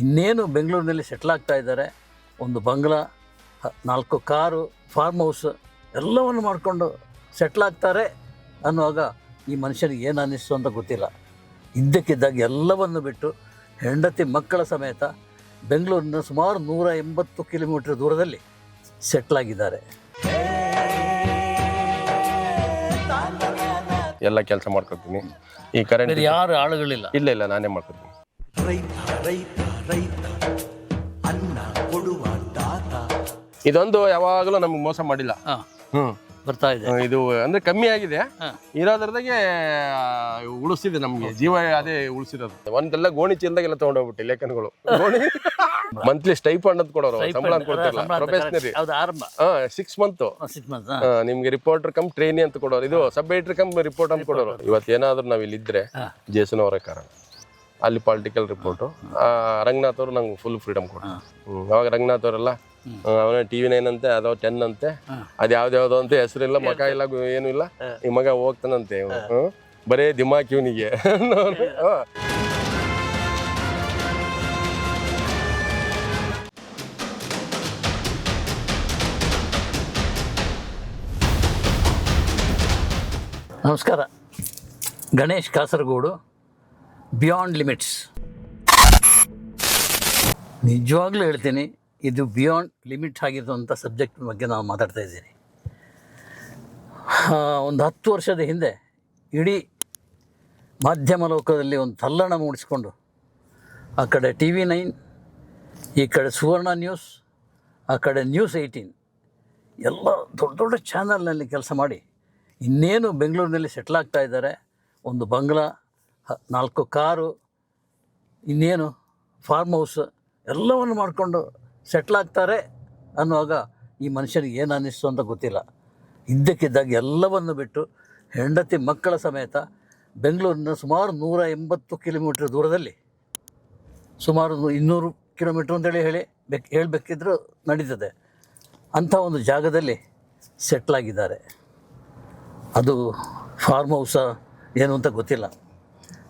ಇನ್ನೇನು ಬೆಂಗಳೂರಿನಲ್ಲಿ ಸೆಟ್ಲ್ ಆಗ್ತಾ ಇದ್ದಾರೆ. ಒಂದು ಬಂಗ್ಲಾ, 4 ಕಾರು, ಫಾರ್ಮ್ ಹೌಸ್ ಎಲ್ಲವನ್ನು ಮಾಡಿಕೊಂಡು ಸೆಟ್ಲ್ ಆಗ್ತಾರೆ ಅನ್ನುವಾಗ ಈ ಮನುಷ್ಯನಿಗೆ ಏನು ಅನ್ನಿಸ್ತು ಅಂತ ಗೊತ್ತಿಲ್ಲ. ಇದ್ದಕ್ಕಿದ್ದಾಗ ಎಲ್ಲವನ್ನು ಬಿಟ್ಟು ಹೆಂಡತಿ ಮಕ್ಕಳ ಸಮೇತ ಬೆಂಗಳೂರಿನ ಸುಮಾರು 180 ಕಿಲೋಮೀಟರ್ ದೂರದಲ್ಲಿ ಸೆಟ್ಲಾಗಿದ್ದಾರೆ. ಎಲ್ಲ ಕೆಲಸ ಮಾಡ್ಕೊತೀನಿ. ಈ ಕರೆಂಟ್ ಯಾರು ಆಳುಗಳಿಲ್ಲ. ಇಲ್ಲ ನಾನೇ ಮಾಡ್ಕೊತೀನಿ. ಇದೊಂದು ಯಾವಾಗಲೂ ನಮ್ಗೆ ಮೋಸ ಮಾಡಿಲ್ಲ. ಬರ್ತಾ ಇದೆ. ಇದು ಅಂದ್ರೆ ಕಮ್ಮಿ ಆಗಿದೆ, ಇರೋದ್ರದಾಗೆ ಉಳಿಸಿದೆ ನಮ್ಗೆ ಜೀವ, ಅದೇ ಉಳಿಸಿರೋದು. ಒಂದೆಲ್ಲ ಗೋಣಿ ಚೀಲದಾಗೆಲ್ಲ ತಗೊಂಡೋಗ್ಬಿಟ್ಟು ಲೇಖನಗಳು. ಗೋಣಿ ಮಂತ್ಲಿ ಸ್ಟೈಫಂಡ್ ಅಂತ ಕೊಡೋರು, ಸಂಬಳ ಅಂತ ಕೊಡ್ತಿಲ್ಲ. ಪ್ರೊಫೆಷನರಿ 6 ಮಂತ್ ನಿಮ್ಗೆ ರಿಪೋರ್ಟರ್ ಕಮ್ ಟ್ರೈನಿ ಅಂತ ಕೊಡೋರು. ಇದು ಸಬ್ ಎಡಿಟರ್ ಕಮ್ ರಿಪೋರ್ಟ್ ಅಂತ ಕೊಡೋರು. ಇವತ್ತೇನಾದ್ರೂ ನಾವ್ ಇಲ್ಲಿದ್ರೆ ಜೇಸನ್ ಅವರೇ ಕಾರಣ. ಅಲ್ಲಿ ಪಾಲಿಟಿಕಲ್ ರಿಪೋರ್ಟು. ರಂಗನಾಥ್ ಅವರು ನಂಗೆ ಫುಲ್ ಫ್ರೀಡಮ್ ಕೊಟ್ಟರು. ಅವಾಗ ರಂಗನಾಥ್ ಅವರೆಲ್ಲ ಅವನ TV9 ಅಂತೆ, ಅದೋ 10 ಅಂತೆ, ಅದು ಯಾವ್ದ್ಯಾವ್ದು ಅಂತ ಹೆಸರಿಲ್ಲ, ಮಕ ಇಲ್ಲ, ಏನು ಇಲ್ಲ. ಈ ಮಗ ಹೋಗ್ತಾನಂತೆ, ಬರೇ ದಿಮಾಕ್ ಇವನಿಗೆ. ನಮಸ್ಕಾರ. Ganesh Kasaragod, beyond limits. ನಿಜವಾಗ್ಲೂ ಹೇಳ್ತೀನಿ, ಇದು ಬಿಯಾಂಡ್ ಲಿಮಿಟ್ ಆಗಿರುವಂಥ ಸಬ್ಜೆಕ್ಟ್ ಬಗ್ಗೆ ನಾವು ಮಾತಾಡ್ತಾ ಇದ್ದೀನಿ. ಒಂದು 10 ವರ್ಷದ ಹಿಂದೆ ಇಡೀ ಮಾಧ್ಯಮ ಲೋಕದಲ್ಲಿ ಒಂದು ತಲ್ಲಣ ಮೂಡಿಸಿಕೊಂಡು ಆ ಕಡೆ TV9, ಈ ಕಡೆ ಸುವರ್ಣ ನ್ಯೂಸ್, ಆ ಕಡೆ ನ್ಯೂಸ್ 18 ಎಲ್ಲ ದೊಡ್ಡ ದೊಡ್ಡ ಚಾನಲ್ನಲ್ಲಿ ಕೆಲಸ ಮಾಡಿ ಇನ್ನೇನು ಬೆಂಗಳೂರಿನಲ್ಲಿ ಸೆಟ್ಲ್ ಆಗ್ತಾ ಇದ್ದಾರೆ. ಒಂದು ಬಂಗ್ಲಾ, 4 ಕಾರು, ಇನ್ನೇನು ಫಾರ್ಮ್ ಹೌಸ್ ಎಲ್ಲವನ್ನು ಮಾಡಿಕೊಂಡು ಸೆಟ್ಲ್ ಆಗ್ತಾರೆ ಅನ್ನುವಾಗ ಈ ಮನುಷ್ಯನಿಗೆ ಏನು ಅನ್ನಿಸ್ತು ಅಂತ ಗೊತ್ತಿಲ್ಲ. ಇದ್ದಕ್ಕಿದ್ದಾಗ ಎಲ್ಲವನ್ನು ಬಿಟ್ಟು ಹೆಂಡತಿ ಮಕ್ಕಳ ಸಮೇತ ಬೆಂಗಳೂರಿನ ಸುಮಾರು 180 ಕಿಲೋಮೀಟರ್ ದೂರದಲ್ಲಿ, ಸುಮಾರು 200 ಕಿಲೋಮೀಟ್ರ್ ಅಂತೇಳಿ ಹೇಳಬೇಕಿದ್ರೂ ನಡೀತದೆ, ಅಂಥ ಒಂದು ಜಾಗದಲ್ಲಿ ಸೆಟ್ಲಾಗಿದ್ದಾರೆ. ಅದು ಫಾರ್ಮ್ ಹೌಸ ಏನು ಅಂತ ಗೊತ್ತಿಲ್ಲ.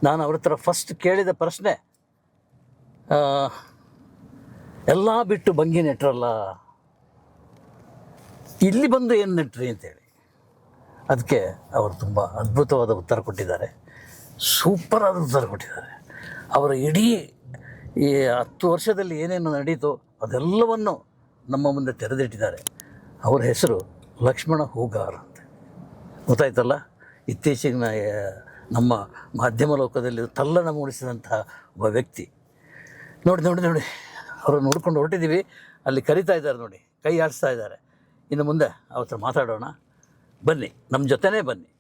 ನಾನು ಅವ್ರ ಹತ್ರ ಫಸ್ಟ್ ಕೇಳಿದ ಪ್ರಶ್ನೆ, ಎಲ್ಲ ಬಿಟ್ಟು ಬಂಗಿ ನೆಟ್ರಲ್ಲ, ಇಲ್ಲಿ ಬಂದು ಏನು ನೆಟ್ರಿ ಅಂತೇಳಿ. ಅದಕ್ಕೆ ಅವರು ತುಂಬ ಅದ್ಭುತವಾದ ಉತ್ತರ ಕೊಟ್ಟಿದ್ದಾರೆ, ಸೂಪರಾದ ಉತ್ತರ ಕೊಟ್ಟಿದ್ದಾರೆ. ಅವರ ಇಡೀ ಈ 10 ವರ್ಷದಲ್ಲಿ ಏನೇನು ನಡೀತೋ ಅದೆಲ್ಲವನ್ನು ನಮ್ಮ ಮುಂದೆ ತೆರೆದಿಟ್ಟಿದ್ದಾರೆ. ಅವರ ಹೆಸರು ಲಕ್ಷ್ಮಣ ಹೂಗಾರ್ ಅಂತ. ಗೊತ್ತಾಯ್ತಲ್ಲ, ಇತ್ತೀಚಿನ ನಮ್ಮ ಮಾಧ್ಯಮ ಲೋಕದಲ್ಲಿ ತಲ್ಲಣ ಮೂಡಿಸಿದಂತಹ ಒಬ್ಬ ವ್ಯಕ್ತಿ. ನೋಡಿ ಅವರು ನೋಡ್ಕೊಂಡು ಹೊರಟಿದ್ದೀವಿ, ಅಲ್ಲಿ ಕರಿತಾ ಇದ್ದಾರೆ ನೋಡಿ, ಕೈ ಆಡಿಸ್ತಾ ಇದ್ದಾರೆ. ಇನ್ನು ಮುಂದೆ ಅವ್ರ ಹತ್ರ ಮಾತಾಡೋಣ, ಬನ್ನಿ, ನಮ್ಮ ಜೊತೆನೇ ಬನ್ನಿ.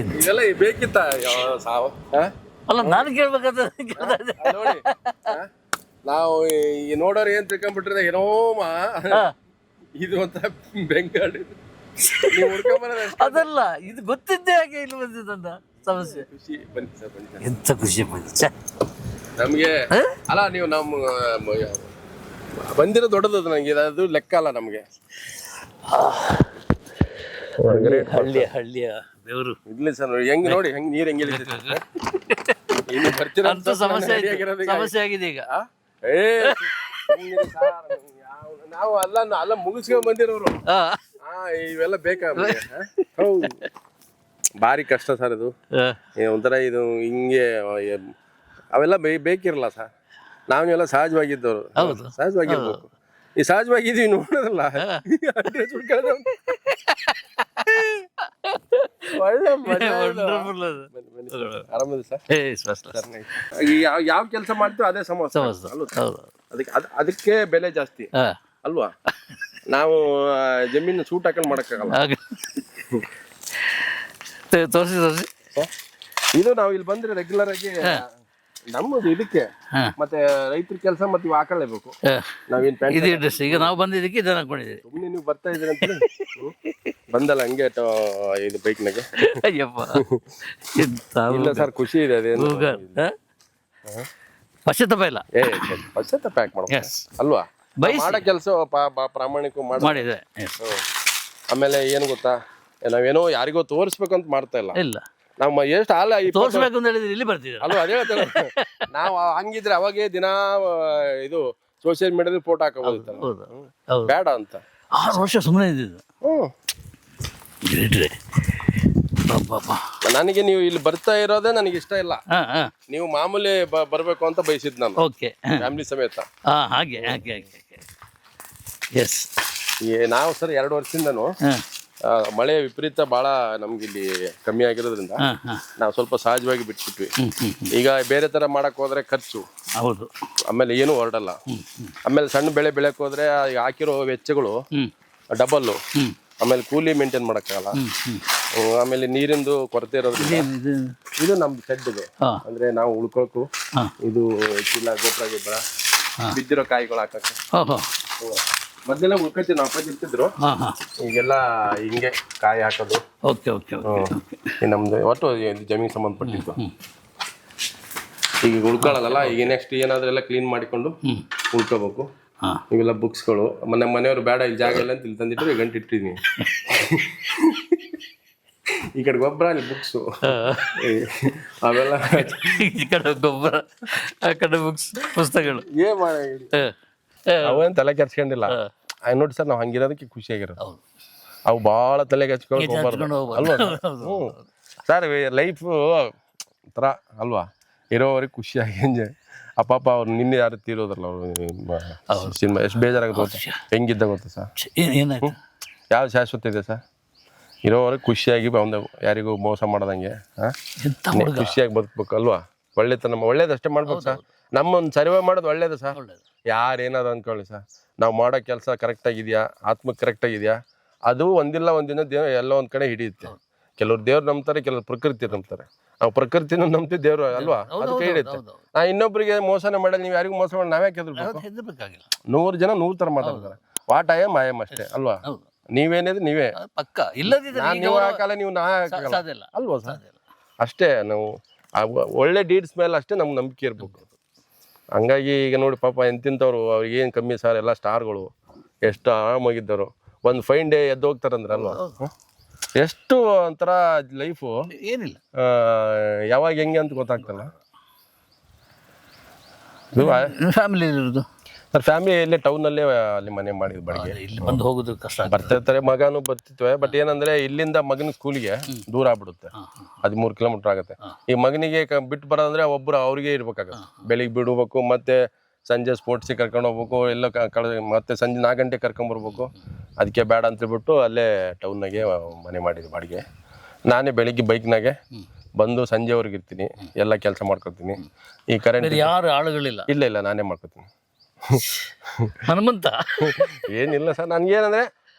ಇದೆಲ್ಲ ಬೇಕಿತ್ತ ಅಲ್ಲ, ನಾನು ಕೇಳ್ಬೇಕಾದ್ರೆ ನೋಡಿ, ನಾವು ಈ ನೋಡೋರು ಏನ್ ತಿಳ್ಕೊಂಡ್ಬಿಟ್ರೆ ಏನೋಮ ಇದು ಅಂತ ಬೆಂಗಾಡು ಅದಲ್ಲ, ಇದು ಗೊತ್ತಿದ್ದೇ ಹಾಗೆ ಇಲ್ಲಿ ಬಂದಿದ್ದಂತ ಸಮಸ್ಯೆ. ಖುಷಿ ಬನ್ನಿ ಸರ್, ಬನ್ನಿ. ಎಂತ ಖುಷಿ ನಮ್ಗೆ ಅಲ್ಲ, ನೀವು ನಮ್ಮ ಬಂದಿರೋ ದೊಡ್ಡದು, ನಂಗೆ ಅದು ಲೆಕ್ಕ ಅಲ್ಲ ನಮ್ಗೆ. ಹಳ್ಳಿಯ ಬೆವರು ಇರ್ಲಿ ಸರ್, ಹೆಂಗ್ ನೋಡಿ, ಹೆಂಗ್ ನೀರ್ ಹೆಂಗ್ ಬರ್ತೀರ ಸಮಸ್ಯೆ ಆಗಿದೆ ಈಗ. ನಾವು ಅಲ್ಲ ಮುಗಿಸ್ಕೊಂಡ್ ಬಂದಿರೋರು. ಇವೆಲ್ಲ ಬೇಕಾ? ಭಾರಿ ಕಷ್ಟ ಸರ್ ಇದು. ಒಂಥರ ಇದು ಹಿಂಗೆ ಅವೆಲ್ಲ ಬೇಕಿರಲ್ಲ ಸರ್. ನಾವೆಲ್ಲ ಸಹಜವಾಗಿದ್ದವರು, ಸಹಜವಾಗಿರ್ಬೇಕು. ಈ ಸಹಜವಾಗಿದೀವಿ ನೋಡೋದಲ್ಲ. ಆರಾಮದ ಸರ್? ಯಾವ ಕೆಲಸ ಮಾಡ್ತೀವಿ ಅದೇ ಸಮಸ್ಯೆ. ಅದಕ್ಕೆ ಬೆಲೆ ಜಾಸ್ತಿ ಅಲ್ವಾ? ನಾವು ಜಮೀನು ಸೂಟ್ ಹಾಕೊಂಡು ಮಾಡಕ್ಕಾಗಲ್ಲ. ತೋರಿಸಿ ಇದು ನಾವು ಇಲ್ಲಿ ಬಂದ್ರೆ ರೆಗ್ಯುಲರ್ ಆಗಿ ನಮ್ಮದು ಇದಕ್ಕೆ ಮತ್ತೆ ರೈತರ ಕೆಲಸ ಮತ್ತೆ ಇವು ಹಾಕೊಳ್ಳೇಬೇಕು. ನಾವೇನ್ ಈಗ ನಾವು ಬಂದಿದ್ದಕ್ಕೆ ಇದನ್ನ ಹಾಕೊಂಡಿದ್ದೀವಿ. ಸುಮ್ಮನೆ ನೀವು ಬರ್ತಾ ಇದ್ದೀರಿ ಅಂತ ಬಂದಲ್ಲ ಹಂಗೆ ಇದು ಬೈಕ್ನಾಗೆ. ಇಲ್ಲ ಸರ್, ಖುಷಿ ಇದೆ. ಅದೇನು ಪಶ್ಚಾತ್ತಾಪ ಇಲ್ಲ. ಪಶ್ಚಾತ್ತಾಪ ಯಾಕೆ ಮಾಡ್ಬೇಕು ಅಲ್ವಾ? ಮಾಡೋ ಕೆಲಸ ಪ್ರಾಮಾಣಿಕ ಮಾಡಿದ್ರೆ. ಆಮೇಲೆ ಏನು ಗೊತ್ತಾ, ನಾವೇನೋ ಯಾರಿಗೋ ತೋರಿಸ್ಬೇಕು ಅಂತ ಮಾಡ್ತಾ ಇಲ್ಲ. ಇಲ್ಲ ನಮ್ಮ ಎಷ್ಟು ಹಾಲ ತೋರಿಸ್ಬೇಕು ಅಂತ ಹೇಳಿದ್ರೆ ಇಲ್ಲಿ ಬರ್ತೀರಾ ಅಲ್ವಾ, ಅದೇ ಹೇಳ್ತಾರೆ. ನಾವು ಹಂಗಿದ್ರೆ ಅವಾಗೇ ದಿನ ಇದು ಸೋಷಿಯಲ್ ಮೀಡಿಯಾದಲ್ಲಿ ಫೋಟೋ ಹಾಕೋಬೋದಿತ್ತಲ್ಲ. ಹೌದು ಹೌದು ಬೇಡ ಅಂತ 6 ವರ್ಷ ಸುಮ್ಮನೆ ಇದ್ದಿದ್ದು. ನನಗೆ ನೀವು ಇಲ್ಲಿ ಬರ್ತಾ ಇರೋದೇ ನನಗೆ ಇಷ್ಟ ಇಲ್ಲ. ಹಾಂ ಹಾಂ ನೀವು ಮಾಮೂಲಿ ಬರ್ಬೇಕು ಅಂತ ಬಯಸಿದ್ ನಾನು, ಓಕೆ ಫ್ಯಾಮಿಲಿ ಸಮೇತ. ಹಾಂ ಹಾಗೆ ಹಾಗೆ ಹಾಗೆ ಎಸ್. ನಾವು ಸರ್ 2 ವರ್ಷದಿಂದನು ಹಾಂ ಮಳೆ ವಿಪರೀತ ಭಾಳ ನಮ್ಗೆ ಇಲ್ಲಿ ಕಮ್ಮಿ ಆಗಿರೋದ್ರಿಂದ ಹಾಂ ಹಾಂ ನಾವು ಸ್ವಲ್ಪ ಸಹಜವಾಗಿ ಬಿಟ್ಬಿಟ್ವಿ. ಈಗ ಬೇರೆ ತರ ಮಾಡಕ್ ಹೋದ್ರೆ ಖರ್ಚು, ಹೌದು, ಆಮೇಲೆ ಏನು ಹೊರಡಲ್ಲ. ಆಮೇಲೆ ಸಣ್ಣ ಬೆಳೆ ಬೆಳೆಕ್ ಹೋದ್ರೆ ಹಾಕಿರೋ ವೆಚ್ಚಗಳು ಡಬಲ್ಲು, ಆಮೇಲೆ ಕೂಲಿ ಮೇಂಟೈನ್ ಮಾಡಕ್ಕಾಗಲ್ಲ. ಆಮೇಲೆ ನೀರಿಂದು ಕೊರತೆ ಇರೋದ್ರಿಂದ ಇದು ನಮ್ದು ಶೆಡ್ ಇದೆ. ಅಂದ್ರೆ ನಾವು ಉಳ್ಕೋಕು ಇದು ಚೀಲ ಗೊಬ್ಬರ ಗಿಬ್ಬರ ಬಿದ್ದಿರೋ ಕಾಯಿಗಳು ಹಾಕಕ್ಕೆ ಮೊದಲೆಲ್ಲ ಉಳ್ಕೊತೀವಿ ನಾವು, ಅಪ್ಪಾಜಿ ಇರ್ತಿದ್ರು. ಈಗೆಲ್ಲ ಹಿಂಗೆ ಕಾಯಿ ಹಾಕೋದು. ಓಕೆ ಓಕೆ ಓಕೆ ನಮ್ದು ಒಟ್ಟು ಜಮೀನ್ ಸಂಬಂಧಪಟ್ಟಿದ್ದು. ಈಗ ಉಳ್ಕೊಳ್ಳಲ್ಲ. ಈಗ ನೆಕ್ಸ್ಟ್ ಏನಾದ್ರೂ ಎಲ್ಲ ಕ್ಲೀನ್ ಮಾಡಿಕೊಂಡು ಉಳ್ಕೋಬೇಕು. ಇವೆಲ್ಲ ಬುಕ್ಸ್ಗಳು ನಮ್ಮ ಮನೆಯವ್ರು ಬೇಡ ಇಲ್ಲಿ ಜಾಗ ಇಲ್ಲ ಅಂತ ಇಲ್ಲಿ ತಂದಿಟ್ಟು ಗಂಟು ಇಟ್ಟಿದ್ದೀನಿ. ಈ ಕಡೆ ಗೊಬ್ಬರ ಅಲ್ಲಿ ಬುಕ್ಸು ಅವೆಲ್ಲ, ಈ ಕಡೆ ಗೊಬ್ಬರ ಆ ಕಡೆ ಬುಕ್ಸ್ ಪುಸ್ತಕಗಳು. ಏನ್ ಮಾಡಿ ಅವೇನು ತಲೆ ಕೆಡ್ಸ್ಕೊಂಡಿಲ್ಲ. ನೋಡಿ ಸರ್, ನಾವು ಹಂಗಿರೋದಕ್ಕೆ ಖುಷಿಯಾಗಿರೋದು. ಅವು ಭಾಳ ತಲೆ ಕೆಡ್ಸ್ಕೊಂಡು ಹೋಗ್ಬಾರ್ದು ಅಲ್ವಾ. ಸರ್ ಲೈಫು ಥರ ಅಲ್ವಾ, ಇರೋವರೆಗೆ ಖುಷಿಯಾಗಿ ಎಂಜಾಯ್. ಅಪ್ಪಾಪ ಅವ್ರು ನಿನ್ನೆ ಯಾರು ತೀರೋದ್ರಲ್ಲ, ಅವರು ಸಿನಿಮಾ ಎಷ್ಟು ಬೇಜಾರಾಗುತ್ತೆ ಗೊತ್ತಾ, ಹೆಂಗಿದ್ದ ಗೊತ್ತಾ ಸರ್. ಏನಾಯ್ತು, ಯಾವ ಶಾಶ್ವತ ಇದೆ ಸರ್. ಇರೋವರೆಗೆ ಖುಷಿಯಾಗಿ ಒಂದು ಯಾರಿಗೂ ಮೋಸ ಮಾಡ್ದಂಗೆ ಖುಷಿಯಾಗಿ ಬದುಕ್ಬೇಕು ಅಲ್ವಾ. ಒಳ್ಳೇದಷ್ಟೇ ಮಾಡ್ಬೇಕು ಸರ್. ನಮ್ಮೊಂದು ಸರ್ವೆ ಮಾಡೋದು ಒಳ್ಳೇದು ಸರ್. ಯಾರು ಏನಾದ್ರು ಅಂದ್ಕೊಳ್ಳಿ ಸರ್, ನಾವು ಮಾಡೋ ಕೆಲಸ ಕರೆಕ್ಟಾಗಿದೆಯಾ, ಆತ್ಮಕ್ಕೆ ಕರೆಕ್ಟಾಗಿದೆಯಾ, ಅದು ಒಂದಿಲ್ಲ ಒಂದಿನ ಎಲ್ಲ ಒಂದು ಕಡೆ ಹಿಡಿಯುತ್ತೆ. ಕೆಲವ್ರು ದೇವ್ರು ನಂಬ್ತಾರೆ, ಕೆಲವ್ರು ಪ್ರಕೃತಿ ನಂಬ್ತಾರೆ. ನಾವು ಪ್ರಕೃತಿನೂ ನಂಬ್ತೀವಿ, ದೇವ್ರು ಅಲ್ವಾ, ಅದಕ್ಕೆ ಹಿಡಿಯುತ್ತೆ. ನಾ ಇನ್ನೊಬ್ಬರಿಗೆ ಮೋಸನೇ ಮಾಡಲ್ಲ, ನೀವು ಯಾರಿಗೂ ಮೋಸ ಮಾಡಿ ನಾವ್ಯಾಕೆ ಹೆದರ್ಬೇಕಾಗಿಲ್ಲ. 100 ಜನ 100 ಥರ ಮಾತಾಡ್ತಾರೆ. ವಾಟ್ ಐ ಎಮ್ ಅಷ್ಟೇ ಅಲ್ವಾ. ನೀವೇನಿದ್ರೆ ನೀವೇ ಪಕ್ಕ, ಇಲ್ಲದಿದ್ರೆ ನೀವು ಹಾಕಲ್ಲ, ನೀವು ನಾ ಹಾಕಲ್ಲ ಅಲ್ವಾ ಸರ್. ಅಷ್ಟೇ ನಾವು ಒಳ್ಳೆ ಡೀಡ್ಸ್ ಮೇಲೆ ಅಷ್ಟೇ ನಮ್ಗೆ ನಂಬಿಕೆ ಇರ್ಬೇಕು. ಹಂಗಾಗಿ ಈಗ ನೋಡಿ ಪಾಪ ಎಂತಿಂಥವ್ರು, ಅವ್ರಿಗೆ ಏನು ಕಮ್ಮಿ ಸರ್, ಎಲ್ಲ ಸ್ಟಾರ್ಗಳು ಎಷ್ಟು ಆರಾಮಾಗಿದ್ದರು. ಒಂದು ಫೈನ್ ಡೇ ಎದ್ದು ಹೋಗ್ತಾರಂದ್ರೆ ಅಲ್ವಾ. ಎಷ್ಟು ಒಂಥರ ಲೈಫು ಏನಿಲ್ಲ, ಯಾವಾಗ ಹೆಂಗೆ ಅಂತ ಗೊತ್ತಾಗ್ತಲ್ಲ. ಫ್ಯಾಮಿಲಿ ಇರೋದು ಸರ್, ಫ್ಯಾಮಿಲಿ ಇಲ್ಲೇ ಟೌನಲ್ಲೇ ಅಲ್ಲಿ ಮನೆ ಮಾಡಿದ್ ಬಾಡಿಗೆ. ಇಲ್ಲಿ ಬಂದು ಹೋಗೋದು ಕಷ್ಟ, ಬರ್ತಿರ್ತಾರೆ, ಮಗನೂ ಬರ್ತಿತ್ವೆ. ಬಟ್ ಏನಂದ್ರೆ ಇಲ್ಲಿಂದ ಮಗನ ಸ್ಕೂಲಿಗೆ ದೂರ ಆಗ್ಬಿಡುತ್ತೆ, 13 ಕಿಲೋಮೀಟರ್ ಆಗುತ್ತೆ. ಈ ಮಗನಿಗೆ ಬಿಟ್ಟು ಬರೋದಂದ್ರೆ ಒಬ್ರು ಅವ್ರಿಗೆ ಇರ್ಬೇಕಾಗತ್ತೆ. ಬೆಳಿಗ್ಗೆ ಬಿಡ್ಬೇಕು, ಮತ್ತೆ ಸಂಜೆ ಸ್ಪೋರ್ಟ್ಸಿಗೆ ಕರ್ಕೊಂಡು ಹೋಗ್ಬೇಕು, ಎಲ್ಲ ಮತ್ತೆ ಸಂಜೆ 4 ಗಂಟೆಗೆ ಕರ್ಕೊಂಬರ್ಬೇಕು. ಅದಕ್ಕೆ ಬೇಡ ಅಂತೇಳ್ಬಿಟ್ಟು ಅಲ್ಲೇ ಟೌನ್ನಾಗೆ ಮನೆ ಮಾಡಿದ್ವಿ ಬಾಡಿಗೆ. ನಾನೇ ಬೆಳಿಗ್ಗೆ ಬೈಕ್ನಾಗೆ ಬಂದು ಸಂಜೆವರೆಗೆ ಇರ್ತೀನಿ, ಎಲ್ಲ ಕೆಲಸ ಮಾಡ್ಕೊತೀನಿ. ಈ ಕರೆಂಟ್ ಯಾರು ಆಳುಗಳಿಲ್ಲ, ಇಲ್ಲ ನಾನೇ ಮಾಡ್ಕೊತೀನಿ. ಹನುಮಂತ ಏನಿಲ್ಲ ಸರ್, ನನ್ಗೇನಂದ್ರೆ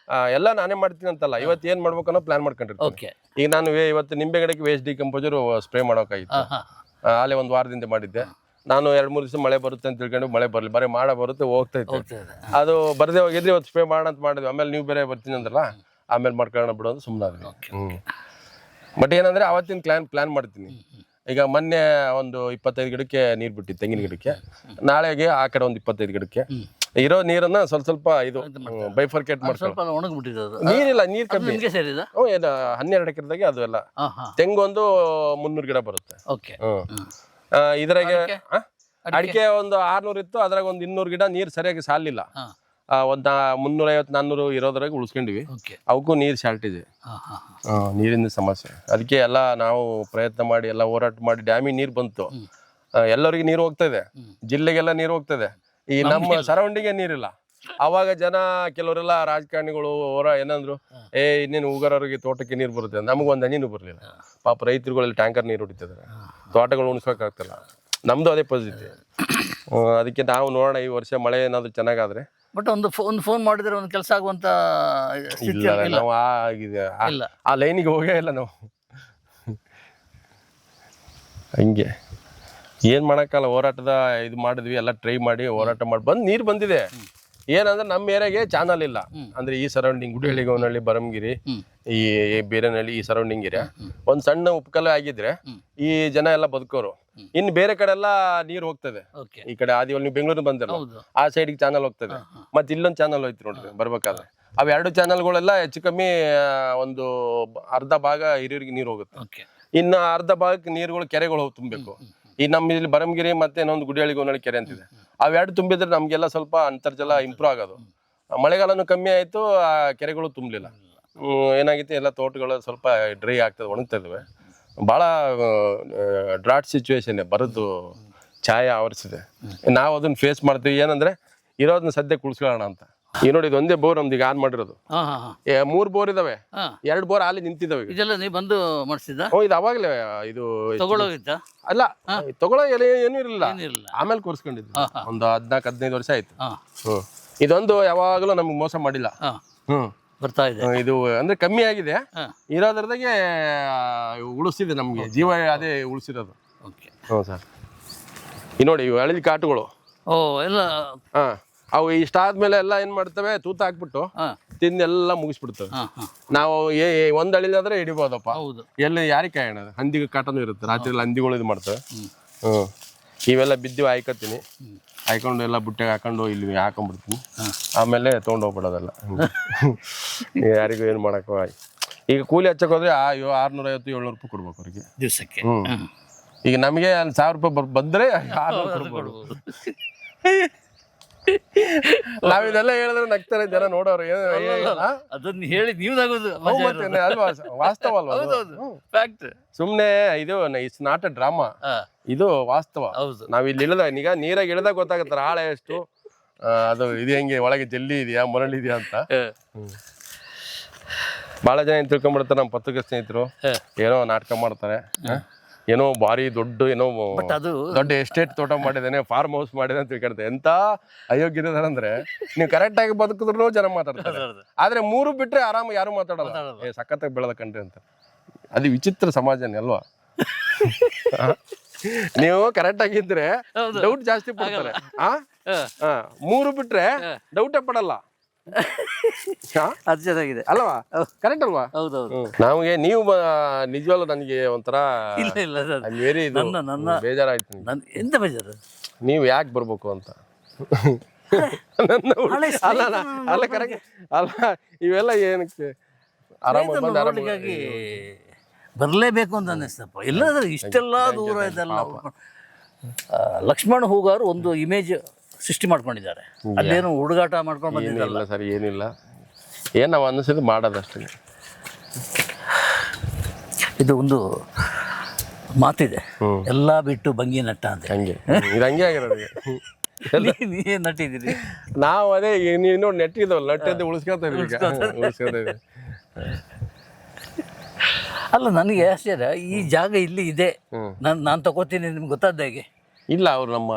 ಎಲ್ಲ ನಾನೇ ಮಾಡ್ತೀನಿ ಅಂತಲ್ಲ, ಇವತ್ತು ಏನ್ ಮಾಡ್ಬೇಕು ಅನ್ನೋ ಪ್ಲಾನ್ ಮಾಡ್ಕೊಂಡಿರ್ತೀನಿ. ಈಗ ನಾನು ಇವತ್ತು ನಿಂಬೆ ಗಿಡಕ್ಕೆ ವೇಸ್ಟ್ ಡಿಕಂಪೋಸರ್ ಸ್ಪ್ರೇ ಮಾಡೋಕಾಗಿತ್ತು, ಅಲ್ಲೇ 1 ವಾರದಿಂದ ಮಾಡಿದ್ದೆ. ನಾನು 2-3 ದಿವಸ ಮಳೆ ಬರುತ್ತೆ ಅಂತ ತಿಳ್ಕೊಂಡು ಮಳೆ ಬರಲಿ, ಬರೀ ಬರುತ್ತೆ ಹೋಗ್ತೈತೆ. ಅದು ಬರದೇ ಹೋಗಿದ್ರೆ ಇವತ್ತು ಸ್ಪ್ರೇ ಮಾಡೋಣ ಅಂತ ಮಾಡಿದ್ವಿ. ಆಮೇಲೆ ನೀವು ಬೇರೆ ಬರ್ತೀನಿ ಅಂದ್ರಲ್ಲ, ಆಮೇಲೆ ಮಾಡ್ಕೊಳ್ಳೋಣ ಬಿಡು ಅಂತ ಸುಮ್ಮನಾದ್ವಿ. ಬಟ್ ಏನಂದ್ರೆ ಅವತ್ತಿನ ಪ್ಲಾನ್ ಮಾಡ್ತೀನಿ. ಈಗ ಮೊನ್ನೆ ಒಂದು 25 ಗಿಡಕ್ಕೆ ನೀರು ಬಿಟ್ಟು ತೆಂಗಿನ ಗಿಡಕ್ಕೆ, ನಾಳೆಗೆ ಆ ಕಡೆ ಒಂದು 25 ಗಿಡಕ್ಕೆ ಇರೋ ನೀರನ್ನ ಸ್ವಲ್ಪ ಇದು ಬೈಫರ್ಕೇಟ್ ಮಾಡ್ಕೊಂಡು. ನೀರಿಲ್ಲ, ನೀರ್ ಕಮ್ಮಿ. 12 ಎಕರೆದಾಗೆ ಅದು ಎಲ್ಲ ತೆಂಗೊಂದು 300 ಗಿಡ ಬರುತ್ತೆ. ಇದ್ರಾಗೆ ಅಡಿಕೆ ಒಂದು 600 ಇತ್ತು, ಅದ್ರಾಗ ಒಂದು 200 ಗಿಡ ನೀರ್ ಸರಿಯಾಗಿ ಸಾಲಿಲ್ಲ. ಒಂದು 350-400 ಇರೋದ್ರಾಗ ಉಳಿಸ್ಕೊಂಡಿವಿ. ಅವಕ್ಕೂ ನೀರು ಶಾರ್ಟೇಜ್, ನೀರಿನ ಸಮಸ್ಯೆ. ಅದಕ್ಕೆ ಎಲ್ಲ ನಾವು ಪ್ರಯತ್ನ ಮಾಡಿ ಎಲ್ಲ ಹೋರಾಟ ಮಾಡಿ ಡ್ಯಾಮಿಗೆ ನೀರು ಬಂತು. ಎಲ್ಲರಿಗೂ ನೀರು ಹೋಗ್ತಾ ಇದೆ, ಜಿಲ್ಲೆಗೆಲ್ಲ ನೀರು ಹೋಗ್ತದೆ. ಈ ನಮ್ಮ ಸರೌಂಡಿಂಗ್ ನೀರಿಲ್ಲ. ಅವಾಗ ಜನ ಕೆಲವರೆಲ್ಲ ರಾಜಕಾರಣಿಗಳು ಏನಂದ್ರು, ಇನ್ನೇನು ಉಗಾರವ್ರಿಗೆ ತೋಟಕ್ಕೆ ನೀರು ಬರುತ್ತೆ, ನಮಗೊಂದು ಹನಿನೂ ಬರಲಿಲ್ಲ. ಪಾಪ ರೈತರುಗಳಲ್ಲಿ ಟ್ಯಾಂಕರ್ ನೀರು ಹೊಡಿತಿದ್ದಾರೆ, ತೋಟಗಳು ಉಣಿಸ್ಬೇಕಾಗ್ತಿಲ್ಲ. ನಮ್ದು ಅದೇ ಪರಿಸ್ಥಿತಿ. ಅದಕ್ಕೆ ನಾವು ನೋಡೋಣ, ಈ ವರ್ಷ ಮಳೆ ಏನಾದ್ರು ಚೆನ್ನಾಗಾದ್ರೆ. ಬಟ್ ಒಂದು ಫೋನ್ ಮಾಡಿದ್ರೆ ಒಂದು ಕೆಲಸ ಆಗುವಂತ ನಾವು ಆ ಲೈನಿಗೆ ಹೋಗೇ ಇಲ್ಲ ನಾವು. ಹಂಗೆ ಏನ್ ಮಾಡಕ್ಕಲ್ಲ, ಹೋರಾಟದ ಇದು ಮಾಡಿದ್ವಿ, ಎಲ್ಲ ಟ್ರೈ ಮಾಡಿ ಹೋರಾಟ ಮಾಡಿ ಬಂದು ನೀರು ಬಂದಿದೆ. ಏನಂದ್ರೆ ನಮ್ಮ ಏರಿಯಾಗೆ ಚಾನಲ್ ಇಲ್ಲ. ಅಂದ್ರೆ ಈ ಸರೌಂಡಿಂಗ್ ಗುಡಿಹಳ್ಳಿಗವನಹಳ್ಳಿ, ಬರಮಗಿರಿ, ಈ ಬೇರೆನಹಳ್ಳಿ, ಈ ಸರೌಂಡಿಂಗ್ ಏರಿಯಾ ಒಂದ್ ಸಣ್ಣ ಉಪಕಲ್ಲ ಆಗಿದ್ರೆ ಈ ಜನ ಎಲ್ಲ ಬದುಕೋರು. ಇನ್ನು ಬೇರೆ ಕಡೆ ಎಲ್ಲ ನೀರು ಹೋಗ್ತದೆ. ಈ ಕಡೆ ಆದಿವಲ್ಲಿ ನೀವು ಬೆಂಗಳೂರು ಬಂದಿರಲ್ಲ, ಆ ಸೈಡ್ಗೆ ಚಾನಲ್ ಹೋಗ್ತದೆ. ಮತ್ತೆ ಇಲ್ಲೊಂದು ಚಾನಲ್ ಹೋಯ್ತು ನೋಡ್ರಿ ಬರ್ಬೇಕಾದ್ರೆ, ಅವೆರಡು ಚಾನಲ್ಗಳೆಲ್ಲ ಹೆಚ್ಚು ಕಮ್ಮಿ ಒಂದು ಅರ್ಧ ಭಾಗ ಹಿರಿಯರಿಗೆ ನೀರು ಹೋಗುತ್ತೆ. ಓಕೆ. ಇನ್ನು ಅರ್ಧ ಭಾಗಕ್ಕೆ ನೀರುಗಳು ಕೆರೆಗಳು ತುಂಬಬೇಕು. ಈ ನಮ್ಮ ಇಲ್ಲಿ ಬರಮಗಿರಿ ಮತ್ತೆ ಇನ್ನೊಂದು ಗುಡಿಹಳ್ಳಿ ಗೋನಹಳ್ಳಿ ಕೆರೆ ಅಂತಿದೆ, ಅವೆರಡು ತುಂಬಿದ್ರೆ ನಮ್ಗೆಲ್ಲ ಸ್ವಲ್ಪ ಅಂತರ್ಜಲ ಇಂಪ್ರೂವ್ ಆಗೋದು. ಮಳೆಗಾಲನು ಕಮ್ಮಿ ಆಯ್ತು, ಆ ಕೆರೆಗಳು ತುಂಬಲಿಲ್ಲ. ಏನಾಗಿತ್ತು, ಎಲ್ಲ ತೋಟಗಳು ಸ್ವಲ್ಪ ಡ್ರೈ ಆಗ್ತದೆ, ಒಣಗ್ತಾ ಇದಾವೆ. ಭಾಳ ಡ್ರಾಟ್ ಸಿಚುವೇಶನ್, ಬರೋದು ಛಾಯೆ ಆವರಿಸಿದೆ. ನಾವು ಅದನ್ನ ಫೇಸ್ ಮಾಡ್ತೀವಿ. ಏನಂದ್ರೆ ಇರೋದನ್ನ ಸದ್ಯಕ್ಕೆ ಉಳಿಸ್ಕೊಳ್ಳೋಣ ಅಂತ. ಈಗ ನೋಡಿ, ಇದು ಒಂದೇ ಬೋರ್ ನಮ್ದು ಈಗ ಆನ್ ಮಾಡಿರೋದು. 3 ಬೋರ್ ಇದಾವೆ, 2 ಬೋರ್ ಅಲ್ಲಿ ನಿಂತಿದ್ದಾವೆ. ಇದೆಲ್ಲ ನೀವು ಬಂದು ಮಾಡಿಸಿದ? ಇದು ಅವಾಗಲೇ ಇದು ತಗೊಳ್ಳೋಗಿದ್ದ? ಅಲ್ಲ, ತಗೊಳ್ಳೋ ಏನೂ ಇರಲಿಲ್ಲ, ಆಮೇಲೆ ಕೂರಿಸ್ಕೊಂಡಿದ್ದು. ಒಂದು 14-15 ವರ್ಷ ಆಯ್ತು. ಇದೊಂದು ಯಾವಾಗಲೂ ನಮ್ಗೆ ಮೋಸ ಮಾಡಿಲ್ಲ. ಬರ್ತಾ ಇದೆ. ಇದು ಅಂದ್ರೆ ಕಮ್ಮಿ ಆಗಿದೆ, ಇರೋದ್ರದಾಗೆ ಉಳಿಸಿದೆ ನಮ್ಗೆ ಜೀವ, ಅದೇ ಉಳಿಸಿರೋದು. ಹ್ಞೂ ಸರ್. ಈ ನೋಡಿ, ಇವು ಹಳದಿ ಕಾಟುಗಳು. ಓ, ಎಲ್ಲ ಅವು ಇಷ್ಟಾದ್ಮೇಲೆ ಎಲ್ಲ ಏನ್ ಮಾಡ್ತವೆ, ತೂತ ಹಾಕ್ಬಿಟ್ಟು ತಿಂದೆಲ್ಲ ಮುಗಿಸ್ಬಿಡ್ತವೆ. ನಾವು ಒಂದ್ ಅಳಿಲಾದ್ರೆ ಹಿಡಿಬೋದಪ್ಪ, ಎಲ್ಲಿ ಯಾರಿಗೆ ಕಾಯೋಣ. ಹಂದಿಗೆ ಕಾಟನೂ ಇರುತ್ತೆ, ರಾತ್ರಿ ಎಲ್ಲ ಹಂದಿಗಳು ಇದು ಮಾಡ್ತವೆ. ಇವೆಲ್ಲ ಬಿದ್ದು ಹಾಯ್ಕೊತೀನಿ, ಹಾಯ್ಕೊಂಡು ಎಲ್ಲ ಬುಟ್ಟೆಗೆ ಹಾಕೊಂಡು ಇಲ್ಲಿ ಹಾಕೊಂಡ್ಬಿಡ್ತೀನಿ. ಆಮೇಲೆ ತೊಗೊಂಡೋಗ್ಬಿಡೋದಲ್ಲ. ಯಾರಿಗೂ ಏನು ಮಾಡಕ್ಕೋ. ಈಗ ಕೂಲಿ ಹಚ್ಚಕ್ ಹೋದ್ರೆ 650-700 ರೂಪಾಯಿ ಕೊಡ್ಬೇಕು ಅವ್ರಿಗೆ ದಿವಸಕ್ಕೆ. ಈಗ ನಮಗೆ 1000 ರೂಪಾಯಿ ಬಂದ್ರೆ 600 ಕೊಡ್ಬೋದು. ನಾವಿದೆಲ್ಲ ಹೇಳಿದ್ರೆ ನಗ್ತಾರೆ ಜನ ನೋಡೋರು. ಅದನ್ನ ಹೇಳಿ ನೀವ್ದಾಗೋದು ಅಲ್ವಾ, ವಾಸ್ತವ ಅಲ್ವಾ? ಸುಮ್ನೆ ಇದು ಇಟ್ಸ್ ನಾಟ್ ಅ ಡ್ರಾಮಾ, ಇದು ವಾಸ್ತವ. ನಾವ್ ಇಲ್ಲಿ ಇಳಿದ ಈಗ ನೀರಾಗ ಇಳಿದಾಗ ಗೊತ್ತಾಗತ್ತಾರ ಆಳ ಎಷ್ಟು, ಅದು ಇದು ಹೆಂಗೆ ಒಳಗೆ ಜಲ್ಲಿ ಇದೆಯಾ ಮರಳು ಇದೆಯಾ ಅಂತ. ಬಹಳ ಜನ ಏನ್ ತಿಳ್ಕೊಂಡ್ಬಿಡ್ತಾರೆ, ನಮ್ಮ ಪತ್ರಿಕೆ ಸ್ನೇಹಿತರು ಏನೋ ನಾಟಕ ಮಾಡ್ತಾರೆ, ಏನೋ ಭಾರಿ ದೊಡ್ಡ ಏನೋ ದೊಡ್ಡ ಎಸ್ಟೇಟ್ ತೋಟ ಮಾಡಿದಾನೆ, ಫಾರ್ಮ್ ಹೌಸ್ ಮಾಡಿದೆ ಅಂತ ತಿಳ್ಕೊಳ್ತಾರೆ. ಎಂತ ಅಯೋಗ್ಯದಂದ್ರೆ, ನೀವು ಕರೆಕ್ಟ್ ಆಗಿ ಬದುಕಿದ್ರು ಜನ ಮಾತಾಡ್ತಾರೆ, ಆದ್ರೆ 3 ಬಿಟ್ರೆ ಆರಾಮ ಯಾರು ಮಾತಾಡಲ್ಲ. ಸಖತ್ತಾಗಿ ಬೆಳೆದ ಕಂಡ್ರಿ ಅಂತ. ಅದು ವಿಚಿತ್ರ ಸಮಾಜನೇ ಅಲ್ವಾ? ನೀವು ಕರೆಕ್ಟ್ ಆಗಿದ್ರೆ ಡೌಟ್ ಜಾಸ್ತಿ ಪಡ್ತಾರೆ. 3 ಬಿಟ್ರೆ ಡೌಟೇ ಪಡಲ್ಲ. ಅದು ಚೆನ್ನಾಗಿದೆ ಅಲ್ವಾ? ಕರೆಕ್ಟ್ ಅಲ್ವಾ? ನಮಗೆ ನೀವು ನಿಜವಾಗ್ಲೂ ನನಗೆ ಒಂಥರ ವೆರಿ ಬೇಜಾರಾಯ್ತು. ಎಂತ ಬೇಜಾರು? ನೀವು ಯಾಕೆ ಬರ್ಬೇಕು ಅಂತ. ಅಲ್ಲ ಕರೆಕ್ಟ್ ಅಲ್ಲ, ಇವೆಲ್ಲ ಏನಕ್ಕೆ ಆರಾಮಾಗಿ ಬರಲೇಬೇಕು ಅಂತ ಅನ್ನಿಸ್ತಪ್ಪ. ಇಲ್ಲದ್ರೆ ಇಷ್ಟೆಲ್ಲ ದೂರ ಇದೆಲ್ಲ. ಲಕ್ಷ್ಮಣ್ ಹೂಗಾರು ಒಂದು ಇಮೇಜ್ ಸೃಷ್ಟಿ ಮಾಡ್ಕೊಂಡಿದ್ದಾರೆ, ಅಲ್ಲೇನು ಹುಡುಗಾಟ ಮಾಡ್ಕೊಂಡು ಬಂದಿಲ್ಲ ಸರ್. ಏನಿಲ್ಲ, ಏನ್ ನಾವು ಅನ್ನಿಸಿದ್ದು ಮಾಡೋದಷ್ಟೇ. ಇದು ಒಂದು ಮಾತಿದೆ, ಎಲ್ಲಾ ಬಿಟ್ಟು ಬಂಗಿ ನಟ್ಟ ಅಂತ. ಹಂಗೆ ಇದು ಹಂಗೆ ಆಗಿರೋದು. ನೀವೇನ್ ನಟ್ಟಿದ್ದೀರಿ? ನಾವು ಅದೇ ನೀನು ನೆಟ್ಟಿದ್ದವಲ್ಲ, ನಟ್ಟದ್ದು ಉಳಿಸ್ಕೊತಾ ಇದ್ದೀವಿ. ಅಲ್ಲ, ನನಗೆ ಆಶ್ಚರ್ಯ, ಈ ಜಾಗ ಇಲ್ಲಿ ಇದೆ, ನಾನು ತಗೋತೀನಿ, ನಿಮ್ಗೆ ಗೊತ್ತಾದ ಹೇಗೆ? ಇಲ್ಲ, ಅವ್ರು ನಮ್ಮ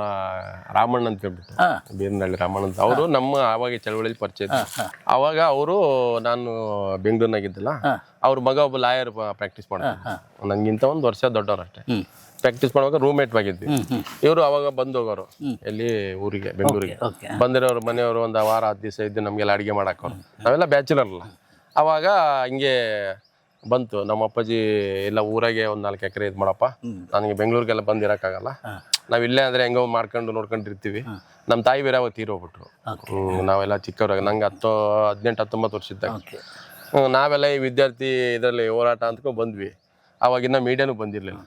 ರಾಮಣ್ಣ ಅಂತ ಹೇಳ್ಬಿಟ್ಟು, ಬೀರನಹಳ್ಳಿ ರಾಮಣ್ಣ ಅಂತ, ಅವರು ನಮ್ಮ ಆವಾಗ ಚಳವಳಿಯಲ್ಲಿ ಪರಿಚಯ ಇದ್ರು. ಅವಾಗ ಅವರು, ನಾನು ಬೆಂಗಳೂರಿನಾಗಿದ್ದಲ್ಲ, ಅವ್ರ ಮಗ ಒಬ್ಬ ಲಾಯರ್ ಪ್ರಾಕ್ಟೀಸ್ ಮಾಡ್ತಾರೆ, ನನಗಿಂತ 1 ವರ್ಷ ದೊಡ್ಡವ್ರು ಅಷ್ಟೇ. ಪ್ರಾಕ್ಟೀಸ್ ಮಾಡುವಾಗ ರೂಮ್ಮೇಟ್ ಆಗಿದ್ವಿ. ಇವರು ಅವಾಗ ಬಂದು ಹೋಗೋರು, ಎಲ್ಲಿ ಊರಿಗೆ, ಬೆಂಗಳೂರಿಗೆ ಬಂದಿರೋರು. ಮನೆಯವರು ಒಂದು ವಾರ 10 ದಿವಸ ಇದ್ದು ನಮಗೆಲ್ಲ ಅಡುಗೆ ಮಾಡಾಕೋರು. ನಾವೆಲ್ಲ ಬ್ಯಾಚುಲರ್ ಅಲ್ಲ. ಅವಾಗ ಹಿಂಗೆ ಬಂತು, ನಮ್ಮ ಅಪ್ಪಾಜಿ ಎಲ್ಲ ಊರಾಗೆ ಒಂದು 4 ಎಕರೆ ಇದು ಮಾಡಪ್ಪ, ನನಗೆ ಬೆಂಗಳೂರಿಗೆಲ್ಲ ಬಂದಿರೋಕ್ಕಾಗಲ್ಲ, ನಾವು ಇಲ್ಲೇ ಅಂದರೆ ಹೆಂಗೋ ಮಾಡ್ಕೊಂಡು ನೋಡ್ಕೊಂಡಿರ್ತೀವಿ. ನಮ್ಮ ತಾಯಿ ಬೇರೆ ಅವಾಗ ತೀರೋಗ್ಬಿಟ್ರು. ನಾವೆಲ್ಲ ಚಿಕ್ಕವ್ರಾಗ, ನಂಗೆ 18-19 ವರ್ಷ ಇದ್ದಾಗ. ನಾವೆಲ್ಲ ಈ ವಿದ್ಯಾರ್ಥಿ ಇದರಲ್ಲಿ ಹೋರಾಟ ಅಂದ್ಕೊಂಡು ಬಂದ್ವಿ. ಅವಾಗಿನ್ನ ಮೀಡಿಯಾನು ಬಂದಿರಲಿಲ್ಲ.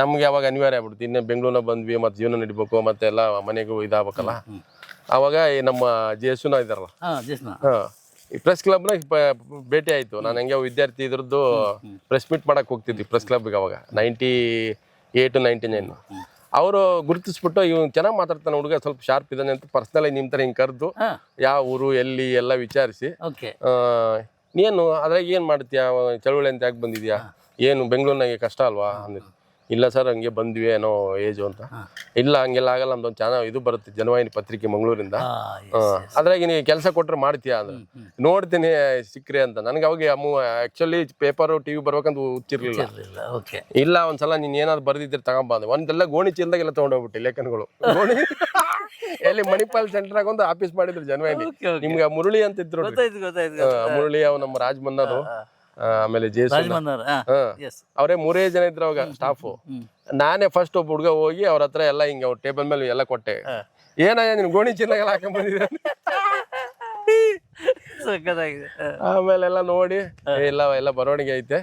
ನಮಗೆ ಅವಾಗ ಅನಿವಾರ್ಯ ಆಗ್ಬಿಡ್ತು. ಇನ್ನೇ ಬೆಂಗಳೂರಿನ ಬಂದ್ವಿ, ಮತ್ತು ಜೀವನ ನಡಿಬೇಕು, ಮತ್ತೆ ಎಲ್ಲ ಮನೆಗೂ ಇದಾಗಬೇಕಲ್ಲ. ಅವಾಗ ನಮ್ಮ ಜೇಸುನ ಇದ್ದಾರಲ್ಲ, ಈ ಪ್ರೆಸ್ ಕ್ಲಬ್ನ ಭೇಟಿ ಆಯಿತು. ನಾನು ಹೆಂಗೆ ವಿದ್ಯಾರ್ಥಿ ಇದ್ರದ್ದು ಪ್ರೆಸ್ ಮೀಟ್ ಮಾಡಕ್ಕೆ ಹೋಗ್ತಿದ್ವಿ ಪ್ರೆಸ್ ಕ್ಲಬ್ಗೆ. ಅವಾಗ 98-99 ಅವರು ಗುರುತಿಸ್ಬಿಟ್ಟು, ಇವ್ನು ಚೆನ್ನಾಗಿ ಮಾತಾಡ್ತಾನೆ ಹುಡುಗ, ಸ್ವಲ್ಪ ಶಾರ್ಪ್ ಇದ್ದಾನೆ ಅಂತ ಪರ್ಸ್ನಲ್ ಆಗಿ ನಿಮ್ಮ ಥರ ಹಿಂಗೆ ಕರೆದು, ಯಾವ ಊರು ಎಲ್ಲಿ ಎಲ್ಲ ವಿಚಾರಿಸಿ, ನೀನು ಅದ್ರಾಗ ಏನು ಮಾಡ್ತೀಯಾ, ಚಳವಳಿ ಅಂತ ಯಾಕೆ ಬಂದಿದ್ಯಾ, ಏನು ಬೆಂಗಳೂರಿನಾಗೆ ಕಷ್ಟ ಅಲ್ವಾ ಅಂದಿದ್ದು. ಇಲ್ಲ ಸರ್, ಹಂಗೆ ಬಂದ್ವಿ, ಏನೋ ಏಜು ಅಂತ. ಇಲ್ಲ, ಹಂಗೆಲ್ಲ ಆಗಲ್ಲ, ನಮ್ದೊಂದು ಚಾನಲ್ ಇದು ಬರುತ್ತೆ, ಜನವಾಹಿನಿ ಪತ್ರಿಕೆ ಮಂಗಳೂರಿಂದ, ಅದ್ರಾಗ ನೀವು ಕೆಲಸ ಕೊಟ್ಟರೆ ಮಾಡ್ತೀಯಾ ಅಂದ್ರೆ, ನೋಡ್ತೀನಿ ಸಿಕ್ಕ್ರಿ ಅಂತ. ನನಗೆ ಅವಾಗ ಆ್ಯಕ್ಚುಲಿ ಪೇಪರು TV ಬರ್ಬೇಕಂತ ಹುಚ್ಚಿರ್ಲಿಲ್ಲ. ಇಲ್ಲ, ಒಂದ್ಸಲ ನೀನು ಏನಾದ್ರು ಬರ್ದಿದ್ರೆ ತಗೊಂಬಂದೆ. ಒಂದೆಲ್ಲ ಗೋಣಿ ಚೀಲದಾಗೆಲ್ಲ ತೊಗೊಂಡೋಗ್ಬಿಟ್ಟೆ ಲೇಖನಗಳು. ಗೋಣಿ ಎಲ್ಲಿ ಮಣಿಪಾಲ್ ಸೆಂಟ್ರಾಗ ಒಂದು ಆಫೀಸ್ ಮಾಡಿದ್ರು ಜನವಾಹಿನಿ. ನಿಮ್ಗೆ ಮುರಳಿ ಅಂತ ಇದ್ರು, ಮುರಳಿ, ಅವ್ ನಮ್ಮ ರಾಜಮನ್ನರು, ಆಮೇಲೆ ಅವರೇ 3 ಜನ ಇದ್ರು ಅವಾಗ ಸ್ಟಾಫು. ನಾನೇ ಫಸ್ಟ್ ಒಬ್ಬ ಹುಡುಗ ಹೋಗಿ ಅವ್ರ ಹತ್ರ ಎಲ್ಲ ಹಿಂಗೆ ಅವ್ರ ಟೇಬಲ್ ಮೇಲೆ ಎಲ್ಲ ಕೊಟ್ಟೆ. ಏನಯ್ಯ ನೀನು ಗೋಣಿ ಚೀಲಗೆಲ್ಲ ಹಾಕೊಂಡ್ ಬಂದಿದ್ದೆ? ಸಖತ್ತಾಗಿದೆ. ಆಮೇಲೆಲ್ಲ ನೋಡಿ ಎಲ್ಲ ಬರವಣಿಗೆ ಐತೆ,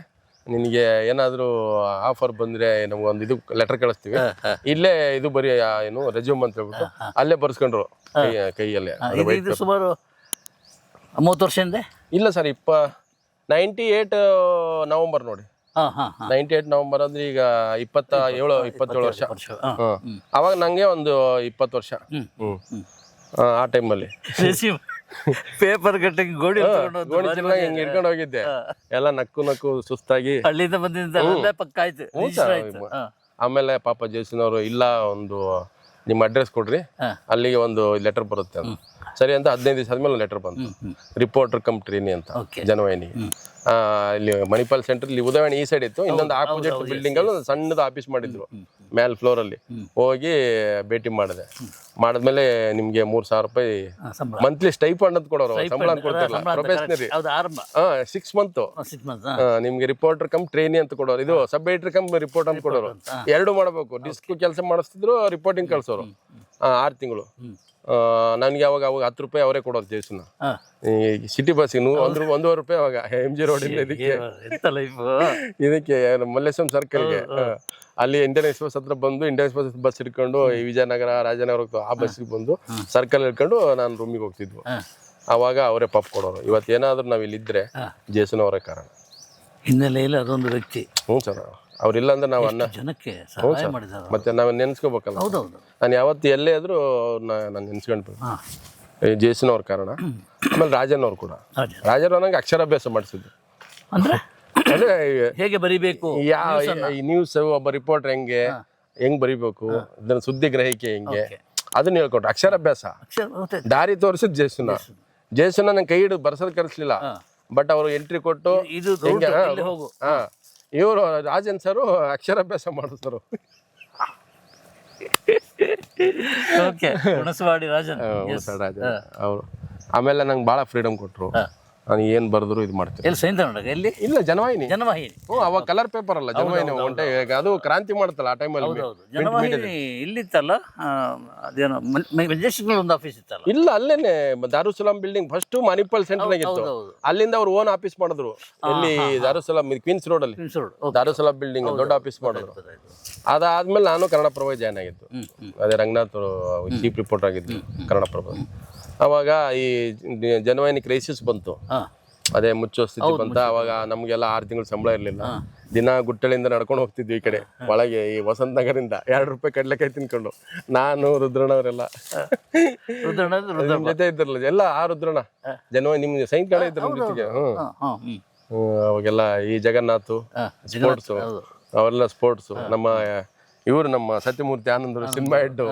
ನಿನಗೆ ಏನಾದರೂ ಆಫರ್ ಬಂದ್ರೆ ನಮ್ಗೊಂದು ಇದು ಲೆಟರ್ ಕಳಿಸ್ತೀವಿ, ಇಲ್ಲೇ ಇದು ಬರೀ ಏನು ರೆಸ್ಯೂಮ್ ಅಂತ ಹೇಳ್ಬಿಟ್ಟು ಅಲ್ಲೇ ಬರ್ಸ್ಕೊಂಡ್ರು ಕೈಯಲ್ಲೇ. ಇದು ಸುಮಾರು 30 ವರ್ಷ ಹಿಂದೆ. ಇಲ್ಲ ಸರ್ 98 ನವೆಂಬರ್ ನೋಡಿ. 98 ನವೆಂಬರ್ ಅಂದ್ರೆ ಈಗ 27 ವರ್ಷ. ಅವಾಗ ನಂಗೆ ಒಂದು 20 ವರ್ಷ. ಆ ಟೈಮಲ್ಲಿ ಪೇಪರ್ ಕಟ್ಟಿಂಗ್ ಗೋಣಿ ಹಿಂಗೆ ಇಟ್ಕೊಂಡು ಹೋಗಿದ್ದೆ. ಎಲ್ಲ ನಕ್ಕು ಸುಸ್ತಾಗಿ ಹಳ್ಳಿಯಿಂದ ಬಂದಿದ್ದ ಪಕ್ಕ ಆಯ್ತು. ಆಮೇಲೆ ಪಾಪ ಜೇಸಿನವರು ಇಲ್ಲ ಒಂದು ನಿಮ್ಮ ಅಡ್ರೆಸ್ ಕೊಡ್ರಿ, ಅಲ್ಲಿಗೆ ಒಂದು ಲೆಟರ್ ಬರುತ್ತೆ ಅಂತ. ಸರಿ ಅಂತ 15 ದಿವಸ ಆದ್ಮೇಲೆ ಲೆಟರ್ ಬಂತು, ರಿಪೋರ್ಟರ್ ಕಮ್ ಟ್ರೈನಿ ಅಂತ ಜನವಾಹಿನಿಗೆ. ಇಲ್ಲಿ ಮಣಿಪಾಲ್ ಸೆಂಟರ್ ಇಲ್ಲಿ ಉದಯವಾಣಿ ಈ ಸೈಡ್ ಇತ್ತು, ಇನ್ನೊಂದು ಆಪೋಸಿಟ್ ಬಿಲ್ಡಿಂಗ್ ಅಲ್ಲಿ ಒಂದು ಸಣ್ಣದ ಆಫೀಸ್ ಮಾಡಿದ್ರು ಮೇಲ್ ಫ್ಲೋರ್ ಅಲ್ಲಿ. ಹೋಗಿ ಭೇಟಿ ಮಾಡಿದೆ. ಮಾಡಿದ್ಮೇಲೆ ನಿಮ್ಗೆ 3,000 ರೂಪಾಯಿ ಮಂತ್ಲಿ ಸ್ಟೈಫಂಡ್ ಅಂತ ಕೊಡೋರು, ಸಂಬಳ ಅಂತ ಕೊಡ್ತಾರಲ್ಲ ಪ್ರೊಫೆಷನರಿ. 6 ಮಂತ್ ನಿಮ್ಗೆ ರಿಪೋರ್ಟರ್ ಕಮ್ ಟ್ರೈನಿ ಅಂತ ಕೊಡೋರು, ಇದು ಸಬ್ ಎಡಿಟರ್ ಕಮ್ ರಿಪೋರ್ಟ್ ಅಂತ ಕೊಡೋರು. 2 ಮಾಡಬೇಕು, ಡಿಸ್ಕ್ ಕೆಲಸ ಮಾಡಿಸ್ತಿದ್ರು, ರಿಪೋರ್ಟಿಂಗ್ ಕಳ್ಸೋರು. 6 ತಿಂಗಳು. ನನ್ಗೆ ಅವಾಗ 10 ರೂಪಾಯಿ ಅವರೇ ಕೊಡೋದು ಜೇಸನ್ನ. ಸಿಟಿ ಬಸ್ಸಿಗೆ 1.5 ರೂಪಾಯಿ ಅವಾಗ MG ರೋಡ್ ಇಂದ ಇದಕ್ಕೆ ಮಲ್ಲೇಶ್ವರಂ ಸರ್ಕಲ್ಗೆ. ಅಲ್ಲಿ ಇಂಡಿಯನ್ ಎಕ್ಸ್ಪ್ರೆಸ್ ಹತ್ರ ಬಂದು ಇಂಡಿಯನ್ ಎಕ್ಸ್ಪ್ರೆಸ್ ಬಸ್ ಹಿಡ್ಕೊಂಡು ವಿಜಯನಗರ ರಾಜನಗರ ಆ ಬಸ್ಸಿಗೆ ಬಂದು ಸರ್ಕಲ್ ಹಿಡ್ಕೊಂಡು ನಾನು ರೂಮಿಗೆ ಹೋಗ್ತಿದ್ವು. ಅವಾಗ ಅವರೇ ಪಾಪ್ ಕೊಡೋರು. ಇವತ್ತೇನಾದ್ರೂ ನಾವ್ ಇಲ್ಲಿದ್ರೆ ಜೇಸನ್ ಅವರೇ ಕಾರಣ. ಹಿನ್ನೆಲೆಯಲ್ಲಿ ಅದೊಂದು ವ್ಯಕ್ತಿ. ಹ್ಞೂ ಸರ್, ಅವ್ರಿಲ್ಲ ಅಂದ್ರೆ ನಾವು ಜನಕ್ಕೆ ಸಹಾಯ ಮಾಡಿದ್ದಾರೆ. ಮತ್ತೆ ನಾವ್ ನೆನ್ಸ್ಕೋಬೇಕಲ್ಲ. ಹೌದೌದು. ನಾನು ಯಾವತ್ತು ಎಲ್ಲೇ ಆದ್ರೂ ನಾನು ನೆನ್ಸ್ಕೊಂಡ್ಬೇಕು. ಜೇಸನ್ ಅವ್ರ ಕಾರಣ. ಆಮೇಲೆ ರಾಜನ್ ಅವ್ರು ಕೂಡ. ರಾಜನ್ ನಂಗೆ ಅಕ್ಷರಾಭ್ಯಾಸ ಮಾಡಿಸಿದ್ರು. ಅಂದ್ರೆ ಹೇಗೆ ಬರಿಬೇಕು, ಈ ನ್ಯೂಸ್ ಒಬ್ಬ ರಿಪೋರ್ಟರ್ ಹೆಂಗ್ ಬರಿಬೇಕು, ಇದನ್ನ ಸುದ್ದಿ ಗ್ರಹಿಕೆ ಹೆಂಗೆ ಅದನ್ನ ಹೇಳ್ಕೊಟ್ರು. ಅಕ್ಷರಾಭ್ಯಾಸ ದಾರಿ ತೋರಿಸಿದ್ ಜೇಸನ್ನ ನಂಗೆ ಕೈ ಹಿಡಿದು ಬರ್ಸೋದ್ ಕಲಿಸ್ಲಿಲ್ಲ, ಬಟ್ ಅವರು ಎಂಟ್ರಿ ಕೊಟ್ಟು ಇವರು ರಾಜನ್ ಸರು ಅಕ್ಷರಾಭ್ಯಾಸ ಮಾಡಿದ್ರು. ಅವರು ಆಮೇಲೆ ನಂಗೆ ಭಾಳ ಫ್ರೀಡಮ್ ಕೊಟ್ರು. ನಾನು ಏನ್ ಬರೆದ್ರು ಇದು ಮಾಡ್ತೀನಿ. ಇಲ್ಲ ಜನವಾಹಿನಿ. ಅವಾಗ ಕಲರ್ ಪೇಪರ್ ಅಲ್ಲ ಜನವಾಹಿನಿ, ಒಂಟೆ ಅದು ಕ್ರಾಂತಿ ಮಾಡ್ತಲ್ಲ ಆ ಟೈಮಲ್ಲಿ. ಇಲ್ಲಿತ್ತಲ್ಲ ಅದೇನೋ ಒಂದು ಆಫೀಸ್ ಇತ್ತಲ್ಲ. ಇಲ್ಲ ಅಲ್ಲೇನೆ ದಾರುಸಲಾಂ ಬಿಲ್ಡಿಂಗ್ ಫಸ್ಟ್ ಮಣಿಪಾಲ್ ಸೆಂಟರ್ ಆಗಿತ್ತು. ಅಲ್ಲಿಂದ ಅವ್ರು ಓನ್ ಆಫೀಸ್ ಮಾಡಿದ್ರು. ಇಲ್ಲಿ ದಾರುಸಲಾಂ ಕ್ವೀನ್ಸ್ ರೋಡ್ ಅಲ್ಲಿ ದಾರುಸಲಾಂ ಬಿಲ್ಡಿಂಗ್ ದೊಡ್ಡ ಆಫೀಸ್ ಮಾಡಿದ್ರು. ಅದಾದ್ಮೇಲೆ ನಾನು ಕನ್ನಡಪ್ರಭ ಜಾಯ್ನ್ ಆಗಿದ್ದು. ಅದೇ ರಂಗನಾಥ್ ಚೀಫ್ ರಿಪೋರ್ಟರ್ ಆಗಿದ್ದು ಕನ್ನಡಪ್ರಭ. ಅವಾಗ ಈ ಜನವಾಹಿನಿ ಕ್ರೈಸಿಸ್ ಬಂತು, ಅದೇ ಮುಚ್ಚೋ ಸ್ಥಿತಿ ಬಂತ. ಅವಾಗ ನಮ್ಗೆಲ್ಲ 6 ತಿಂಗಳು ಸಂಬಳ ಇರ್ಲಿಲ್ಲ. ದಿನ ಗುಟ್ಟಳಿಂದ ನಡ್ಕೊಂಡು ಹೋಗ್ತಿದ್ವಿ ಈ ಕಡೆ ಒಳಗೆ, ಈ ವಸಂತ ನಗರಿಂದ 2 ರೂಪಾಯಿ ಕಡ್ಲೆಕಾಯಿ ತಿನ್ಕೊಂಡು. ನಾನು ರುದ್ರಣ್ಣವರೆಲ್ಲ ಜೊತೆ ಇದ್ರಲ್ಲ ಎಲ್ಲ. ರುದ್ರಣ್ಣ ಜನವಾಹಿನಿ ನಿಮ್ಗೆ ಸೈನ್ಕಳೆ ಇದ್ರು ನಮ್ಮ ಜೊತೆಗೆ. ಅವಾಗೆಲ್ಲ ಈ ಜಗನ್ನಾಥ್ ಸ್ಪೋರ್ಟ್ಸ್ ಅವೆಲ್ಲ ಸ್ಪೋರ್ಟ್ಸ್. ನಮ್ಮ ಇವರು ನಮ್ಮ ಸತ್ಯಮೂರ್ತಿ ಆನಂದ್ ಸಿನಿಮಾ ಹೆಡ್.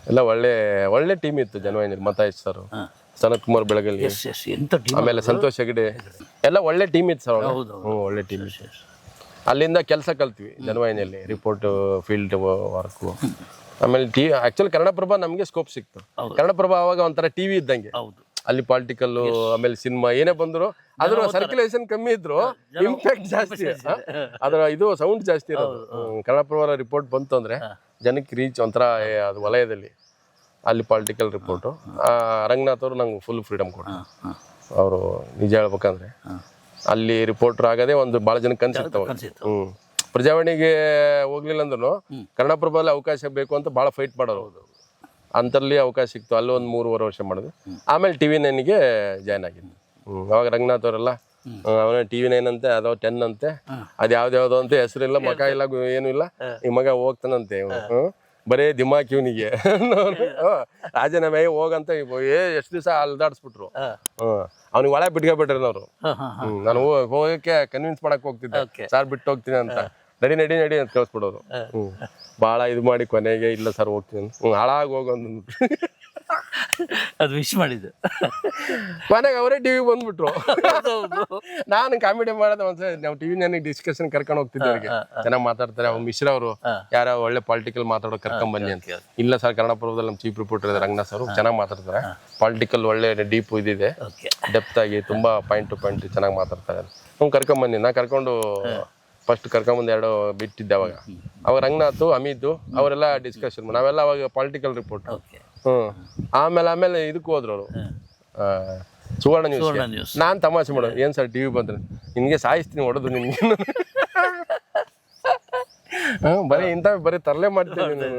ಎಲ್ಲ ಒಳ್ಳೆ ಟೀಮ್ ಇತ್ತು ಜನವಾಹಿನಿ. ಮತಾಯ್ ಸರ್, ಸನತ್ ಕುಮಾರ್ ಬೆಳಗಲಿ, ಆಮೇಲೆ ಸಂತೋಷ್ ಹೆಗಡೆ, ಎಲ್ಲ ಒಳ್ಳೆ ಟೀಮ್ ಇತ್ತು ಸರ್. ಒಳ್ಳೆ ಟೀಮ್. ಅಲ್ಲಿಂದ ಕೆಲಸ ಕಲ್ತ್ವಿ ಜನವಾಹಿನಿಯಲ್ಲಿ, ರಿಪೋರ್ಟ್, ಫೀಲ್ಡ್ ವರ್ಕು. ಆಮೇಲೆ ಆಕ್ಚುಲಿ ಕನ್ನಡಪ್ರಭ ನಮಗೆ ಸ್ಕೋಪ್ ಸಿಕ್ತು. ಕನ್ನಡಪ್ರಭ ಅವಾಗ ಒಂಥರ ಟಿವಿ ಇದ್ದಂಗೆ. ಅಲ್ಲಿ ಪಾಲಿಟಿಕಲ್ ಆಮೇಲೆ ಸಿನಿಮಾ ಏನೇ ಬಂದ್ರು ಅದ್ರ ಸರ್ಕ್ಯುಲೇಷನ್ ಕಮ್ಮಿ ಇದ್ರು ಇಂಪ್ಯಾಕ್ಟ್ ಜಾಸ್ತಿ, ಅದ್ರ ಇದು ಸೌಂಡ್ ಜಾಸ್ತಿ ಇರೋದು. ಕನ್ನಡಪ್ರಭ ರಿಪೋರ್ಟ್ ಬಂತು ಅಂದ್ರೆ ಜನಕ್ಕೆ ರೀಚ್ ಒಂಥರ ಅದು ವಲಯದಲ್ಲಿ. ಅಲ್ಲಿ ಪಾಲಿಟಿಕಲ್ ರಿಪೋರ್ಟು. ರಂಗನಾಥ್ ಅವರು ನಂಗೆ ಫುಲ್ ಫ್ರೀಡಮ್ ಕೊಟ್ಟರು. ಅವರು ನಿಜ ಹೇಳ್ಬೇಕಂದ್ರೆ ಅಲ್ಲಿ ರಿಪೋರ್ಟರ್ ಆಗದೆ ಒಂದು ಭಾಳ ಜನಕ್ಕೆ ಕನ್ಸಿತ್ತು. ಪ್ರಜಾವಾಣಿಗೆ ಹೋಗ್ಲಿಲ್ಲ ಅಂದ್ರೂ ಕನ್ನಡಪ್ರಭದಲ್ಲಿ ಅವಕಾಶ ಬೇಕು ಅಂತ ಭಾಳ ಫೈಟ್ ಮಾಡೋರು. ಅಂತಲ್ಲಿ ಅವಕಾಶ ಸಿಕ್ತು. ಅಲ್ಲಿ ಒಂದು 3.5 ವರ್ಷ ಮಾಡಿದ್ವಿ. ಆಮೇಲೆ TV9ಗೆ ಜಾಯ್ನ್ ಆಗಿದ್ದು. ಅವಾಗ ರಂಗನಾಥ್ ಅವರೆಲ್ಲ ಅವನ TV9 ಅಂತೆ, ಅದೋ 10 ಅಂತೆ, ಅದು ಯಾವ್ದ್ಯಾವ್ದು ಅಂತ ಹೆಸರಿಲ್ಲ, ಮಕ ಇಲ್ಲ, ಏನು ಇಲ್ಲ. ಈ ಮಗ ಹೋಗ್ತಾನಂತೆ, ಬರೇ ದಿಮಾಕ್ ಇವನಿಗೆ. ರಾಜೀನಾಮೆ ಹೋಗಂತ ಎಷ್ಟು ದಿವಸ ಅಲ್ದಾಡ್ಸ್ಬಿಟ್ರು. ಅವ್ನಿಗೆ ಒಳಗೆ ಬಿಟ್ಕೊಬಿಟ್ರಿ ಅವ್ರು. ನಾನು ಹೋಗಕ್ಕೆ ಕನ್ವಿನ್ಸ್ ಮಾಡಕ್ ಹೋಗ್ತಿದ್ದೆ, ಸರ್ ಬಿಟ್ಟು ಹೋಗ್ತೀನಿ ಅಂತ. ನಡಿ ಅಂತ ಕಳ್ಸ್ಬಿಡೋರು. ಭಾಳ ಇದು ಮಾಡಿ ಕೊನೆಗೆ ಇಲ್ಲ ಸರ್ ಹೋಗ್ತೀನಿ, ಹಾಳಾಗಿ ಹೋಗೋದು ಅದು ವಿಶ್ ಮಾಡಿದ್ದು. ಕೊನೆಗೆ ಅವರೇ ಟಿವಿ ಬಂದ್ಬಿಟ್ರು. ನಾನು ಕಾಮಿಡಿ ಮಾಡೋದು ಒಂದ್ಸರಿ ನಾವು TV9 ಡಿಸ್ಕಷನ್ ಕರ್ಕೊಂಡು ಹೋಗ್ತಿದ್ದೆ. ಅವ್ರಿಗೆ ಚೆನ್ನಾಗಿ ಮಾತಾಡ್ತಾರೆ. ಅವ್ರು ಮಿಶ್ರಾ ಅವರು ಯಾರೋ ಒಳ್ಳೆ ಪಾಲಿಟಿಕಲ್ ಮಾತಾಡೋ ಕರ್ಕೊಂಡ್ ಬನ್ನಿ ಅಂತ. ಇಲ್ಲ ಸರ್ ಕನ್ನಡಪ್ರಭದಲ್ಲಿ ನಮ್ಮ ಚೀಫ್ ರಿಪೋರ್ಟರ್ ಇದೆ ರಂಗನಾಥ್ ಅವರು, ಚೆನ್ನಾಗಿ ಮಾತಾಡ್ತಾರೆ. ಪಾಲಿಟಿಕಲ್ ಒಳ್ಳೆ ಡೀಪ್ ಇದಿದೆ, ಡೆಪ್ತ್ ಆಗಿ ತುಂಬಾ ಪಾಯಿಂಟ್ ಟು ಪಾಯಿಂಟ್ ಚೆನ್ನಾಗಿ ಮಾತಾಡ್ತಾರೆ. ಕರ್ಕೊಂಡ್ ಬನ್ನಿ. ನಾ ಕರ್ಕೊಂಡು ಫಸ್ಟ್ ಕರ್ಕೊಂಬಂದು 2 ಬಿಟ್ಟಿದ್ದೆ. ಅವಾಗ ರಂಗನಾಥ್, ಅಮಿತ್ ಅವರೆಲ್ಲ ಡಿಸ್ಕಷನ್, ನಾವೆಲ್ಲ ಅವಾಗ ಪಾಲಿಟಿಕಲ್ ರಿಪೋರ್ಟ್. ಆಮೇಲೆ ಇದಕ್ಕೆ ಹೋದ್ರು ಅವರು ಸುವರ್ಣ ಸುವರ್ಣ ನ್ಯೂಸ್ ನ್ಯೂಸ್. ನಾನು ತಮಾಷೆ ಮಾಡೋದು, ಏನು ಸರ್ ಟಿವಿ ಬಂದ್ರೆ ನಿನಗೆ ಸಾಯಿಸ್ತೀನಿ ಹೊಡೆದು ನಿನ್ಗೆ. ಬರೀ ಬರೀ ತರಲೆ ಮಾಡ್ತೀನಿ.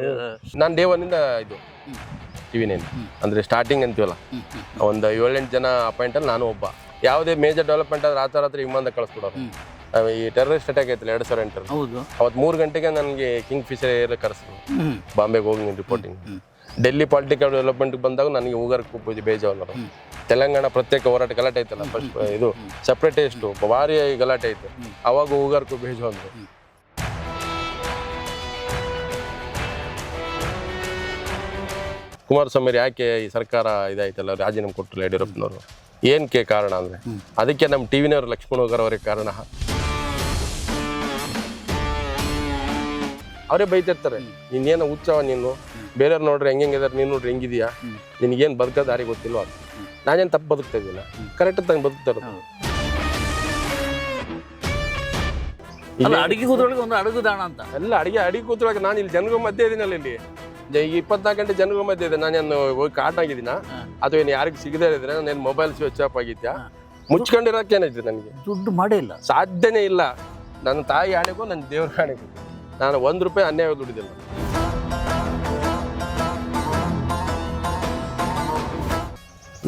ನಾನು ಡೇ ಒನ್ನಿಂದ ಇದು ಟಿವಿ ನೈನ್ ಅಂದರೆ ಸ್ಟಾರ್ಟಿಂಗ್ ಅಂತೀವಲ್ಲ, ಒಂದು 7-8 ಜನ ಅಪಾಯಿಂಟಲ್ಲಿ ನಾನು ಒಬ್ಬ. ಯಾವುದೇ ಮೇಜರ್ ಡೆವಲಪ್ಮೆಂಟ್ ಆದ್ರೆ ರಾತ್ರಿ ವಿಮಾನದ ಕಳಿಸ್ಬಿಡೋರು. ಈ ಟೆರರಿಸ್ಟ್ ಅಟ್ಯಾಕ್ ಆಯ್ತಲ್ಲ 2008 ಹೌದು. ಅವತ್ತು 3 ಗಂಟೆಗೆ ನನಗೆ ಕಿಂಗ್ ಫಿಶರ್ ಏರ್ ಕರೆಸಿದ್ರು ಬಾಂಬೆಗೆ ಹೋಗಿ ನೀನು ರಿಪೋರ್ಟಿಂಗ್. ಡೆಲ್ಲಿ ಪೊಲಿಟಿಕಲ್ ಡೆವಲಪ್ಮೆಂಟ್ಗೆ ಬಂದಾಗ ನನಗೆ ಉಗರ್ಗೆ ಬೇಜಾರು. ತೆಲಂಗಾಣ ಪ್ರತ್ಯೇಕ ಹೋರಾಟ ಗಲಾಟೆ ಐತಲ್ಲ, ಫಸ್ಟ್ ಇದು ಸಪ್ರೇಟೇಸ್ಟು ಭಾರಿ ಗಲಾಟೆ ಐತೆ, ಅವಾಗ ಉಗರ್ಗೂ ಬೇಜು ಅಂದರು. ಕುಮಾರಸ್ವಾಮಿ ಯಾಕೆ ಈ ಸರ್ಕಾರ ಇದಾಯ್ತಲ್ಲ ರಾಜೀನಾಮೆ ಕೊಟ್ಟರು ಯಡಿಯೂರಪ್ಪನವರು, ಏನಕ್ಕೆ ಕಾರಣ ಅಂದರೆ ಅದಕ್ಕೆ ನಮ್ಮ ಟಿ ವಿನವರು ಲಕ್ಷ್ಮಣ್ ಹೋಗರ್ ಅವರಿಗೆ ಕಾರಣ. ಅವರೇ ಬೈತಿರ್ತಾರೆ, ನೀನೇನು ಉತ್ಸವ, ನೀನು ಬೇರೆಯವ್ರು ನೋಡ್ರಿ ಹೆಂಗಿದ್ದಾರೆ, ನೀನು ನೋಡ್ರಿ ಹೆಂಗಿದೀಯಾ, ನಿನಗೇನು ಬದುಕೋ ದಾರಿ ಗೊತ್ತಿಲ್ವ ಅಂತ. ನಾನೇನು ತಪ್ಪು ಬದುಕ್ತಾ ಇದ್ದೀನ, ಕರೆಕ್ಟ್ ತಂಗೆ ಬದುಕ್ತಾ ಇರೋದು. ಅಡಿಗೆ ಕೂತ್ರೊಳಗೆ ಒಂದು ಅಡುಗುದಾಣ ಅಂತ ಎಲ್ಲ ಅಡಿಗೆ ಕೂತ್ರುವಾಗ ನಾನು ಇಲ್ಲಿ ಜನಗಳ ಮಧ್ಯೆ ಇದೀನಲ್ಲ, ಇಲ್ಲಿ ಈಗ 24 ಗಂಟೆ ಜನಗಳ ಮಧ್ಯೆ ಇದೆ. ನಾನೇನು ಹೋಗಿ ಕಾಟ್ ಆಗಿದ್ದೀನ ಅಥವಾ ಏನು ಯಾರಿಗೆ ಸಿಗದೇ ಇದ್ರೆ ನಾನೇನು ಮೊಬೈಲ್ ಸ್ವಿಚ್ ಆಫ್ ಆಗಿದ್ಯಾ, ಮುಚ್ಕೊಂಡಿರೋಕೆ ಏನಾಯ್ತು ನನಗೆ ದುಡ್ಡು ಮಾಡೇ ಇಲ್ಲ, ಸಾಧ್ಯನೇ ಇಲ್ಲ. ನನ್ನ ತಾಯಿ ಆಣೆಗೂ ನನ್ನ ದೇವ್ರ ಆಣೆಗೂ ನಾನು 1 ರೂಪಾಯಿ ಅನ್ಯಾಯ ದುಡಿದಿಲ್ಲ.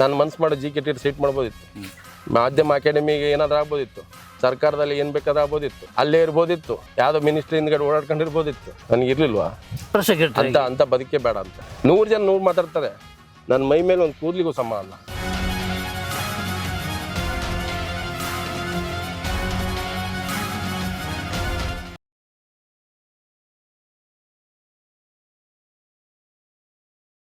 ನಾನು ಮನ್ಸು ಮಾಡೋ GK ಸೀಟ್ ಮಾಡ್ಬೋದಿತ್ತು, ಮಾಧ್ಯಮ ಅಕಾಡೆಮಿಗೆ ಏನಾದ್ರು ಆಗ್ಬೋದಿತ್ತು, ಸರ್ಕಾರದಲ್ಲಿ ಏನು ಬೇಕಾದ್ರೂ ಆಗ್ಬೋದಿತ್ತು, ಅಲ್ಲೇ ಇರ್ಬೋದಿತ್ತು, ಯಾವುದೋ ಮಿನಿಸ್ಟ್ರಿ ಹಿಂದ್ಗಡೆ ಓಡಾಡ್ಕೊಂಡಿರ್ಬೋದಿತ್ತು. ನನಗಿರ್ಲಿಲ್ವಾ ಅಂತ ಬದುಕೇ ಬೇಡ ಅಂತ. 100 ಜನ 100 ಮಾತಾಡ್ತಾರೆ, ನನ್ನ ಮೈ ಮೇಲೆ ಒಂದು ಕೂದಲಿಗೂ ಸಮ ಅಲ್ಲ.